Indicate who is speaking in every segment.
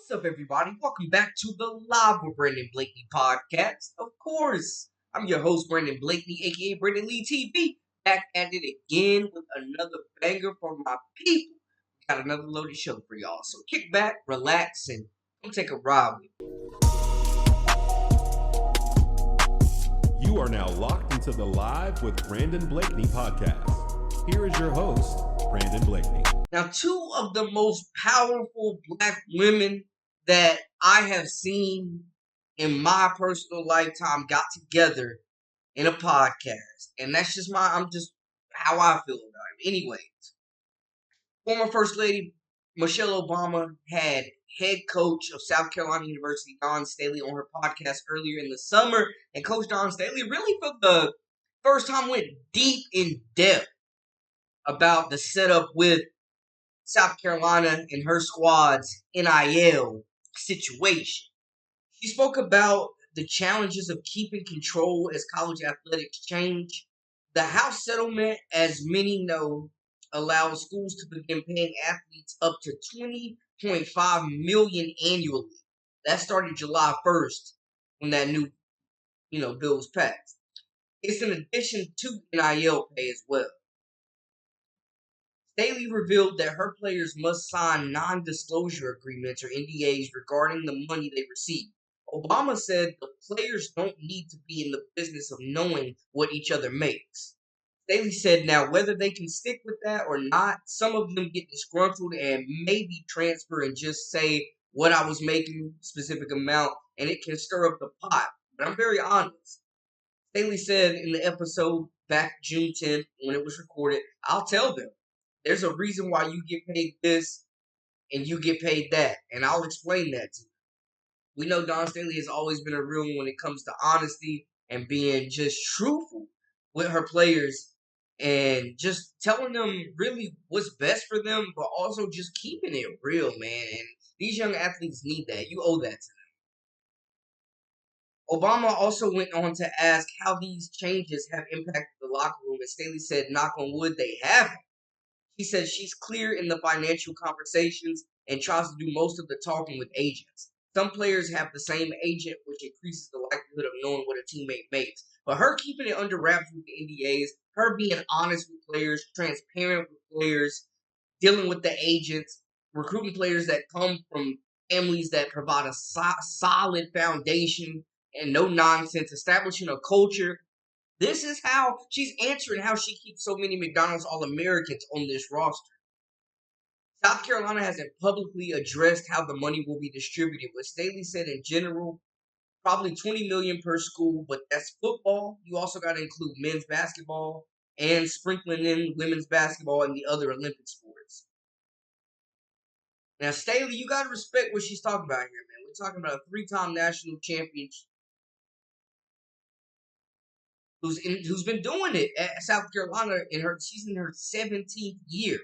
Speaker 1: What's up, everybody? Welcome back to the Live with Brandon Blakeney podcast. Of course, I'm your host, Brandon Blakeney, aka Brandon Lee TV, back at it again with another banger for my people. Got another loaded show for y'all. So kick back, relax, and come take a ride with me.
Speaker 2: You are now locked into the Live with Brandon Blakeney podcast. Here is your host, Brandon Blakeney.
Speaker 1: Now, two of the most powerful black women that I have seen in my personal lifetime got together in a podcast. And that's just I'm just how I feel about it. Anyways, former First Lady Michelle Obama had head coach of South Carolina University, Don Staley, on her podcast earlier in the summer. And Coach Don Staley really, for the first time, went deep in depth about the setup with South Carolina and her squad's NIL situation. She spoke about the challenges of keeping control as college athletics change. The House settlement, as many know, allows schools to begin paying athletes up to $20.5 million annually. That started July 1st when that new, bill was passed. It's in addition to NIL pay as well. Staley revealed that her players must sign non-disclosure agreements or NDAs regarding the money they receive. Obama said the players don't need to be in the business of knowing what each other makes. Staley said now whether they can stick with that or not, some of them get disgruntled and maybe transfer and just say what I was making, specific amount, and it can stir up the pot. But I'm very honest. Staley said in the episode back June 10th when it was recorded, I'll tell them. There's a reason why you get paid this and you get paid that. And I'll explain that to you. We know Don Staley has always been a real one when it comes to honesty and being just truthful with her players and just telling them really what's best for them, but also just keeping it real, man. And these young athletes need that. You owe that to them. Obama also went on to ask how these changes have impacted the locker room, and Staley said, knock on wood, they haven't. He says she's clear in the financial conversations and tries to do most of the talking with agents. Some players have the same agent, which increases the likelihood of knowing what a teammate makes. But her keeping it under wraps with the NDAs, her being honest with players, transparent with players, dealing with the agents, recruiting players that come from families that provide a solid foundation and no nonsense, establishing a culture. This is how she's answering how she keeps so many McDonald's All-Americans on this roster. South Carolina hasn't publicly addressed how the money will be distributed, but Staley said in general, probably $20 million per school, but that's football. You also got to include men's basketball and sprinkling in women's basketball and the other Olympic sports. Now, Staley, you got to respect what she's talking about here, man. We're talking about a 3-time national champion who's been doing it at South Carolina she's in her 17th year.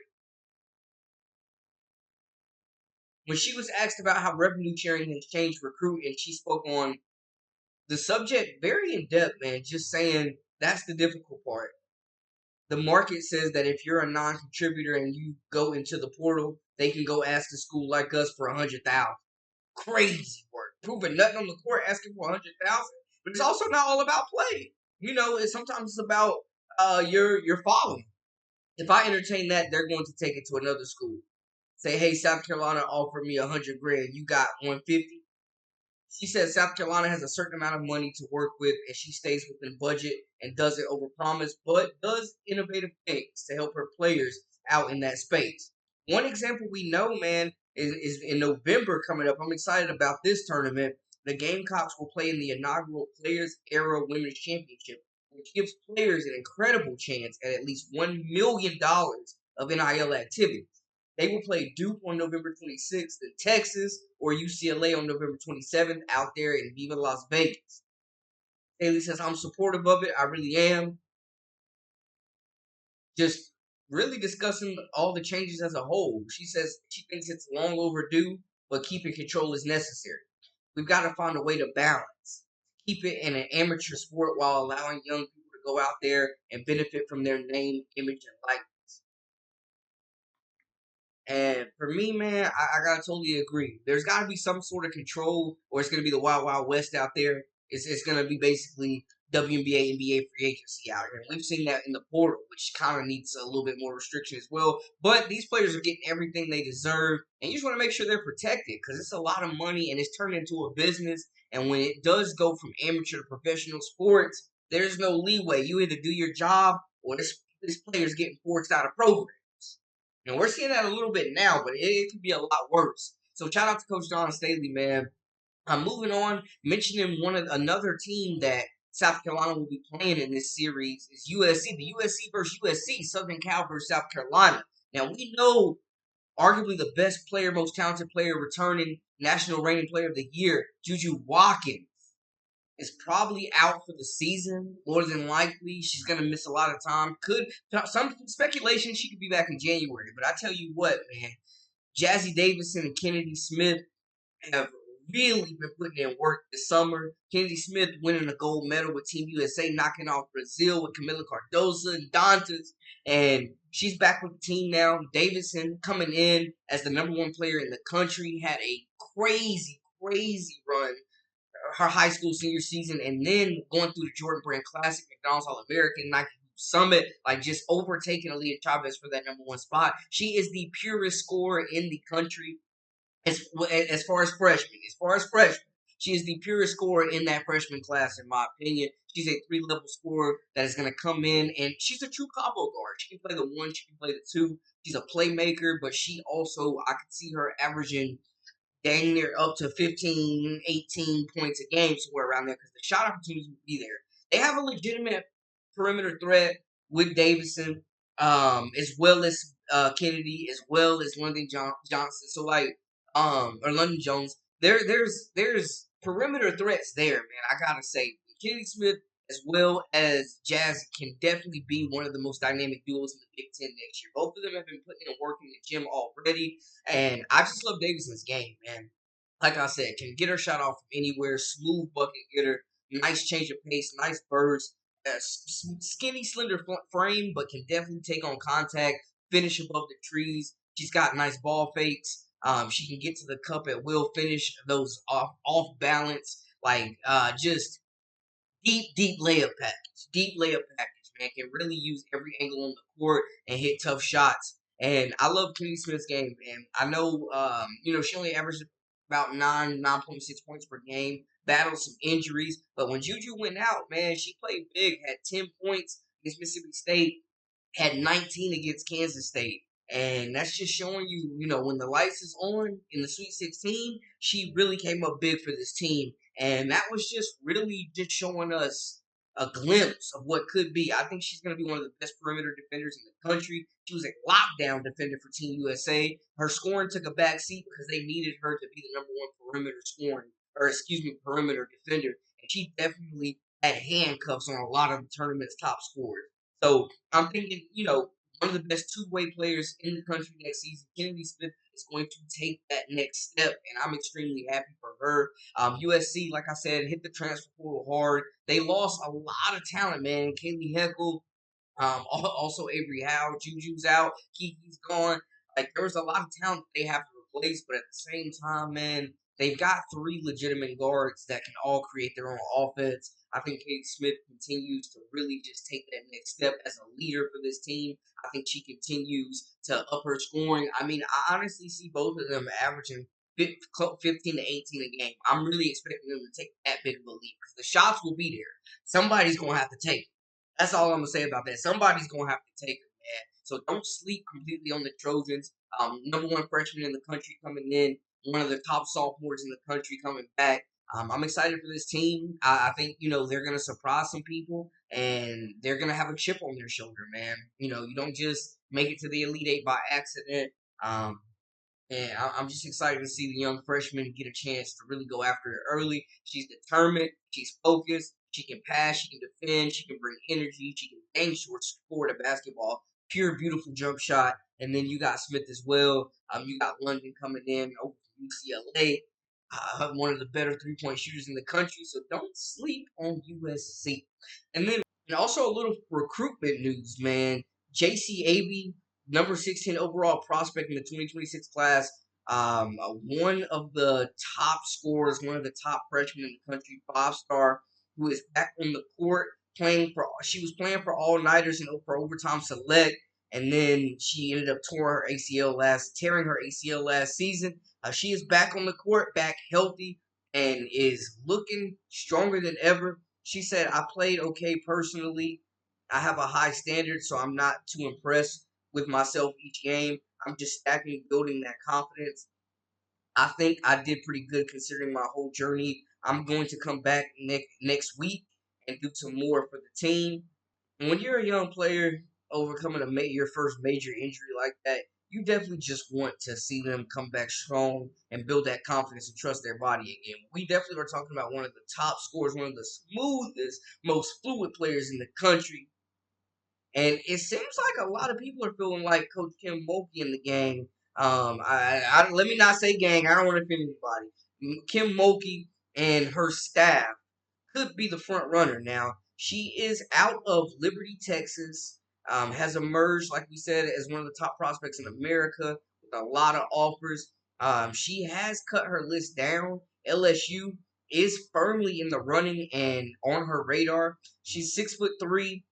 Speaker 1: When she was asked about how revenue sharing has changed recruiting, she spoke on the subject very in depth, man, just saying that's the difficult part. The market says that if you're a non-contributor and you go into the portal, they can go ask a school like us for $100,000. Crazy work. Proving nothing on the court, asking for $100,000. But it's also not all about play. Sometimes it's about your following. If I entertain that, they're going to take it to another school. Say, hey, South Carolina offered me $100,000. You got $150,000. She says South Carolina has a certain amount of money to work with, and she stays within budget and doesn't overpromise, but does innovative things to help her players out in that space. One example we know, man, is in November coming up. I'm excited about this tournament. The Gamecocks will play in the inaugural Players Era Women's Championship, which gives players an incredible chance at least $1 million of NIL activity. They will play Duke on November 26th in Texas or UCLA on November 27th out there in Viva Las Vegas. Haley says, I'm supportive of it. I really am. Just really discussing all the changes as a whole. She says she thinks it's long overdue, but keeping control is necessary. We've got to find a way to balance. Keep it in an amateur sport while allowing young people to go out there and benefit from their name, image, and likeness. And for me, man, I gotta totally agree. There's gotta be some sort of control, or it's gonna be the wild, wild west out there. It's gonna be basically WNBA, NBA free agency out here. We've seen that in the portal, which kind of needs a little bit more restriction as well. But these players are getting everything they deserve, and you just want to make sure they're protected because it's a lot of money and it's turned into a business. And when it does go from amateur to professional sports, there's no leeway. You either do your job or this player's getting forced out of programs. And we're seeing that a little bit now, but it could be a lot worse. So shout out to Coach Don Staley, man. I'm moving on, mentioning another team that South Carolina will be playing in this series is USC. The USC versus USC, Southern Cal versus South Carolina. Now we know arguably the best player, most talented player, returning national reigning player of the year, JUJU Watkins, is probably out for the season. More than likely, she's gonna miss a lot of time. Could some speculation she could be back in January, but I tell you what, man, Jazzy Davidson and Kennedy Smith have really been putting in work this summer. Kennedy Smith winning a gold medal with Team USA, knocking off Brazil with Camila Cardoso and Dantas. And she's back with the team now. Davidson coming in as the number one player in the country, had a crazy, crazy run her high school senior season, and then going through the Jordan Brand Classic, McDonald's All-American, Nike Summit, like just overtaking Aaliyah Chavez for that number one spot. She is the purest scorer in the country as far as freshmen. She is the purest scorer in that freshman class, in my opinion. She's a three-level scorer that is going to come in, and she's a true combo guard. She can play the one, she can play the two. She's a playmaker, but she also, I could see her averaging dang near up to 15, 18 points a game, somewhere around there, because the shot opportunities will be there. They have a legitimate perimeter threat with Davidson, as well as Kennedy, as well as London Johnson. So or London Jones. There's perimeter threats there, man. I gotta say, Kennedy Smith as well as Jazz can definitely be one of the most dynamic duos in the Big Ten next year. Both of them have been putting in work in the gym already, and I just love Davidson's game, man. Like I said, can get her shot off from anywhere, smooth bucket getter, nice change of pace, nice burst, skinny, slender frame, but can definitely take on contact, finish above the trees. She's got nice ball fakes. She can get to the cup at will, finish those off balance, just deep layup package, man. Can really use every angle on the court and hit tough shots. And I love Kennedy Smith's game, man. I know, she only averaged about 9.6 points per game, battled some injuries. But when Juju went out, man, she played big, had 10 points against Mississippi State, had 19 against Kansas State. And that's just showing you, when the lights is on in the Sweet 16, she really came up big for this team. And that was just really just showing us a glimpse of what could be. I think she's going to be one of the best perimeter defenders in the country. She was a lockdown defender for Team USA. Her scoring took a back seat because they needed her to be the number one perimeter defender. And she definitely had handcuffs on a lot of the tournament's top scorers. So I'm thinking, one of the best two-way players in the country next season, Kennedy Smith, is going to take that next step, and I'm extremely happy for her. USC, like I said, hit the transfer portal hard. They lost a lot of talent, man. Kaylee Heckle, also Avery Howe, Juju's out, Kiki's gone. Like, there was a lot of talent they have to replace, but at the same time, man, they've got three legitimate guards that can all create their own offense. I think Katie Smith continues to really just take that next step as a leader for this team. I think she continues to up her scoring. I mean, I honestly see both of them averaging 15 to 18 a game. I'm really expecting them to take that big of a leap because the shots will be there. Somebody's going to have to take it. That's all I'm going to say about that. Somebody's going to have to take it, man. So don't sleep completely on the Trojans. Number one freshman in the country coming in. One of the top sophomores in the country coming back. I'm excited for this team. I think, they're going to surprise some people, and they're going to have a chip on their shoulder, man. You don't just make it to the Elite Eight by accident. And I'm just excited to see the young freshman get a chance to really go after it early. She's determined. She's focused. She can pass. She can defend. She can bring energy. She can dang short score the basketball. Pure, beautiful jump shot. And then you got Smith as well. You got London coming in over from UCLA. One of the better three-point shooters in the country. So don't sleep on USC. And then also a little recruitment news, man. Jacy Abii number 16 overall prospect in the 2026 class. One of the top scorers, one of the top freshmen in the country, 5-star, who is back on the court playing for. She was playing for all nighters and for overtime select, and then she ended up tearing her ACL last season. She is back on the court, back healthy, and is looking stronger than ever. She said, "I played okay personally. I have a high standard, so I'm not too impressed with myself each game. I'm just stacking, building that confidence. I think I did pretty good considering my whole journey. I'm going to come back next week and do some more for the team." And when you're a young player overcoming your first major injury like that, you definitely just want to see them come back strong and build that confidence and trust their body again. We definitely are talking about one of the top scorers, one of the smoothest, most fluid players in the country. And it seems like a lot of people are feeling like Coach Kim Mulkey in the gang. Let me not say gang. I don't want to offend anybody. Kim Mulkey and her staff could be the front runner. Now, she is out of Liberty, Texas, has emerged, like we said, as one of the top prospects in America with a lot of offers. She has cut her list down. LSU is firmly in the running and on her radar. She's 6'3".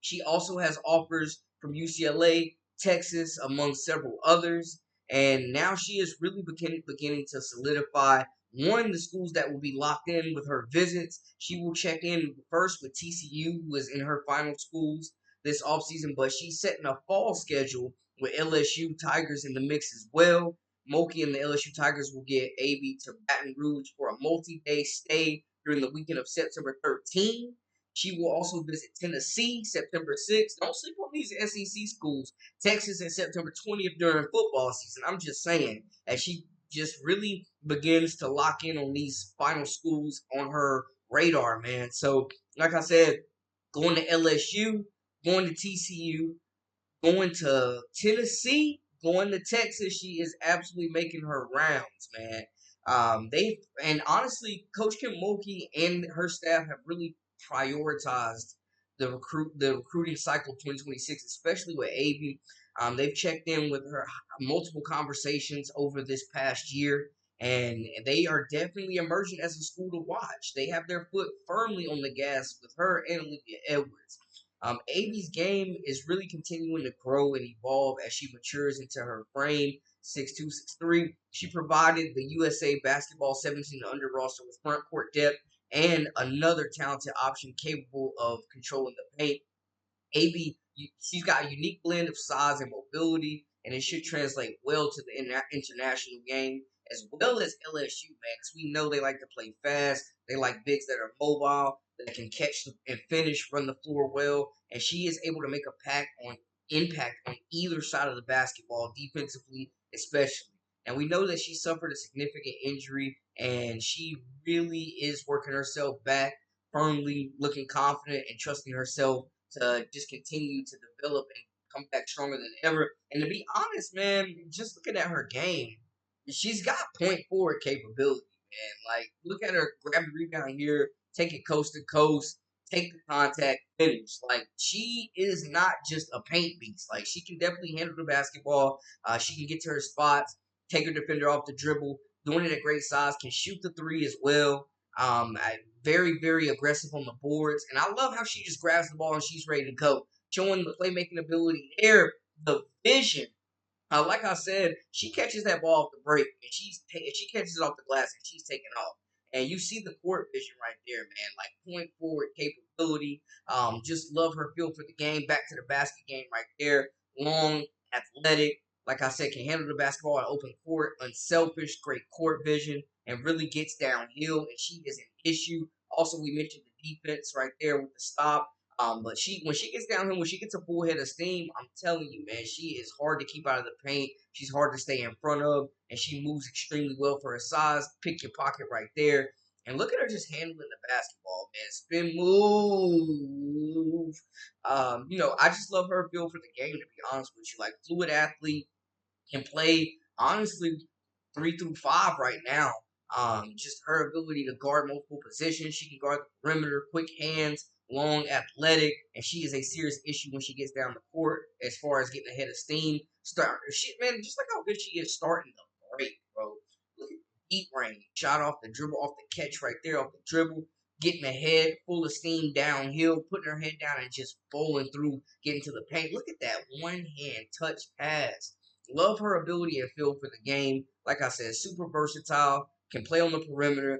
Speaker 1: She also has offers from UCLA, Texas, among several others. And now she is really beginning to solidify the schools that will be locked in with her visits. She will check in first with TCU, who is in her final schools this offseason, but she's setting a fall schedule with LSU Tigers in the mix as well. Mulkey and the LSU Tigers will get Abii to Baton Rouge for a multi-day stay during the weekend of September 13th. She will also visit Tennessee September 6th. Don't sleep on these SEC schools. Texas in September 20th during football season. I'm just saying, as she just really begins to lock in on these final schools on her radar, man. So, like I said, going to LSU, going to TCU, going to Tennessee, going to Texas. She is absolutely making her rounds, man. And honestly, Coach Kim Mulkey and her staff have really prioritized the recruiting cycle 2026, especially with Abii. They've checked in with her multiple conversations over this past year, and they are definitely emerging as a school to watch. They have their foot firmly on the gas with her and Olivia Edwards. Abii's game is really continuing to grow and evolve as she matures into her frame. 6'2", 6'3". She provided the USA basketball 17 under roster with front court depth and another talented option capable of controlling the paint. Abii, she's got a unique blend of size and mobility, and it should translate well to the international game as well as LSU, man. Because we know they like to play fast. They like bigs that are mobile, that can catch and finish, run the floor well, and she is able to make a impact on either side of the basketball, defensively especially. And we know that she suffered a significant injury, and she really is working herself back, firmly looking confident and trusting herself to just continue to develop and come back stronger than ever. And to be honest, man, just looking at her game, she's got point forward capability, man. Like, look at her grab the rebound here, take it coast to coast, take the contact, finish. Like, she is not just a paint beast. Like, she can definitely handle the basketball. She can get to her spots, take her defender off the dribble, doing it at great size, can shoot the three as well. Very, very aggressive on the boards. And I love how she just grabs the ball and she's ready to go. Showing the playmaking ability there, the vision. Like I said, she catches that ball off the break and she catches it off the glass and she's taking off. And you see the court vision right there, man. Like point forward capability. Just love her feel for the game. Back to the basket game right there. Long, athletic. Like I said, can handle the basketball at open court. Unselfish, great court vision, and really gets downhill. And she is an issue. Also, we mentioned the defense right there with the stop. But when she gets down here, when she gets a full head of steam, I'm telling you, man, she is hard to keep out of the paint. She's hard to stay in front of, and she moves extremely well for her size. Pick your pocket right there. And look at her just handling the basketball, man. Spin move. I just love her feel for the game, to be honest with you. Like, fluid athlete, can play, honestly, 3 through 5 right now. Just her ability to guard multiple positions. She can guard the perimeter, quick hands, long, athletic, and she is a serious issue when she gets down the court as far as getting ahead of steam. Shit, man, just like how good she is starting the break, bro. Look at the heat rain. Shot off the dribble, off the catch right there, off the dribble, getting ahead, full of steam downhill, putting her head down and just bowling through, getting to the paint. Look at that one-hand touch pass. Love her ability and feel for the game. Like I said, super versatile, can play on the perimeter,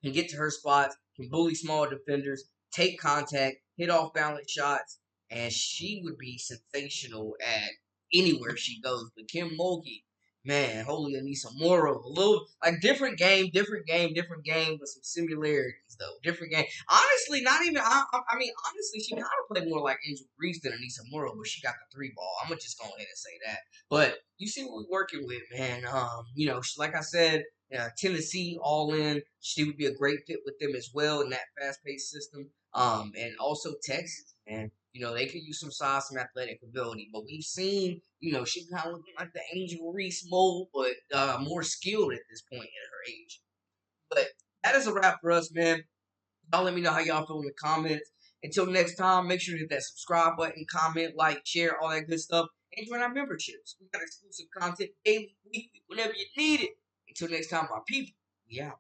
Speaker 1: can get to her spots, can bully small defenders, take contact, hit off balance shots, and she would be sensational at anywhere she goes. But Kim Mulkey, man, holy Anissa Morrow, a little like different game, but some similarities though. Different game. Honestly, not even. I mean, honestly, she kind of played more like Angel Reese than Anissa Morrow, but she got the three ball. I'm gonna just go ahead and say that. But you see what we're working with, man. Like I said, Tennessee all in. She would be a great fit with them as well in that fast paced system. And also Texas, man. They could use some size, some athletic ability. But we've seen, she kind of looking like the Angel Reese mold, but more skilled at this point at her age. But that is a wrap for us, man. Y'all let me know how y'all feel in the comments. Until next time, make sure to hit that subscribe button, comment, like, share, all that good stuff. And join our memberships. We got exclusive content daily, weekly, whenever you need it. Until next time, my people, we out.